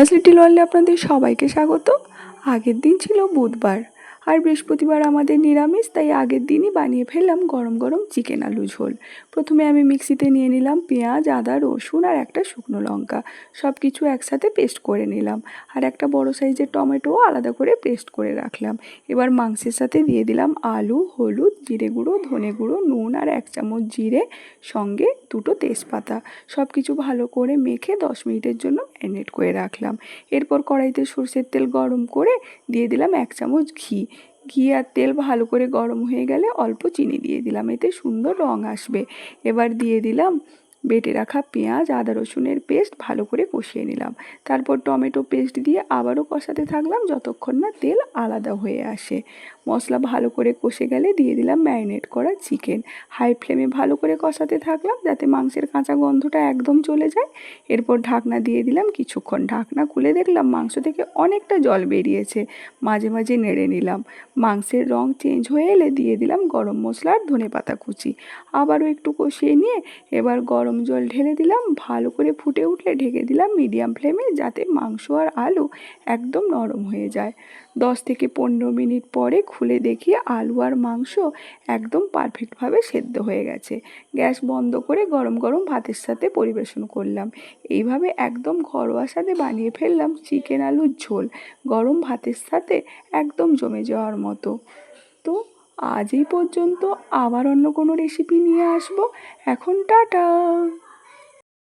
আজ লিটিল ওয়ার্ল্ডে আপনাদের সবাইকে স্বাগত। আগের দিন ছিল বুধবার আর বৃহস্পতিবার আমাদের নিরামিষ, তাই আগের দিনই বানিয়ে ফেললাম গরম গরম চিকেন আলু ঝোল। প্রথমে আমি মিক্সিতে নিয়ে নিলাম পেঁয়াজ, আদা, রসুন আর একটা শুকনো লঙ্কা, সব কিছু একসাথে পেস্ট করে নিলাম। আর একটা বড় সাইজের টমেটোও আলাদা করে পেস্ট করে রাখলাম। এবার মাংসের সাথে দিয়ে দিলাম আলু, হলুদ, জিরে গুঁড়ো, ধনে গুঁড়ো, নুন আর 1 চামচ জিরে, সঙ্গে 2টো তেজপাতা। সব কিছু ভালো করে মেখে 10 মিনিটের জন্য ম্যারিনেট করে রাখলাম। এরপর কড়াইতে সরষের তেল গরম করে দিয়ে দিলাম 1 চামচ ঘি। ঘি আর তেল ভালো করে গরম হয়ে গেলে অল্প চিনি দিয়ে দিলাম, এতে সুন্দর রং আসবে। এবার দিয়ে দিলাম বেটে রাখা পেঁয়াজ, আদা রসুনের পেস্ট, ভালো করে কষিয়ে নিলাম। তারপর টমেটো পেস্ট দিয়ে আবারও কষাতে থাকলাম যতক্ষণ না তেল আলাদা হয়ে আসে। মশলা ভালো করে কষে গেলে দিয়ে দিলাম ম্যারিনেট করা চিকেন। হাই ফ্লেমে ভালো করে কষাতে থাকলাম যাতে মাংসের কাঁচা গন্ধটা একদম চলে যায়। এরপর ঢাকনা দিয়ে দিলাম কিছুক্ষণ। ঢাকনা খুলে দেখলাম মাংস থেকে অনেকটা জল বেরিয়েছে। মাঝে মাঝে নেড়ে নিলাম। মাংসের রং চেঞ্জ হয়ে এলে দিয়ে দিলাম গরম মশলা আর ধনেপাতা কুচি। আবারও একটু কষিয়ে নিয়ে এবার গরম জল ঢেলে দিলাম। ভালো করে ফুটে উঠলে ঢেকে দিলাম মিডিয়াম ফ্লেমে, যাতে মাংস আর আলু একদম নরম হয়ে যায়। 10 থেকে 15 মিনিট পরে খুলে দেখি আলু আর মাংস একদম পারফেক্টভাবে সেদ্ধ হয়ে গেছে। গ্যাস বন্ধ করে গরম গরম ভাতের সাথে পরিবেশন করলাম। এইভাবে একদম ঘরোয়া স্বাদে বানিয়ে ফেললাম চিকেন আলুর ঝোল, গরম ভাতের সাথে একদম জমে যাওয়ার মতো। তো আজ এই পর্যন্ত, আবার অন্য কোনো রেসিপি নিয়ে আসবো। এখন টাটা।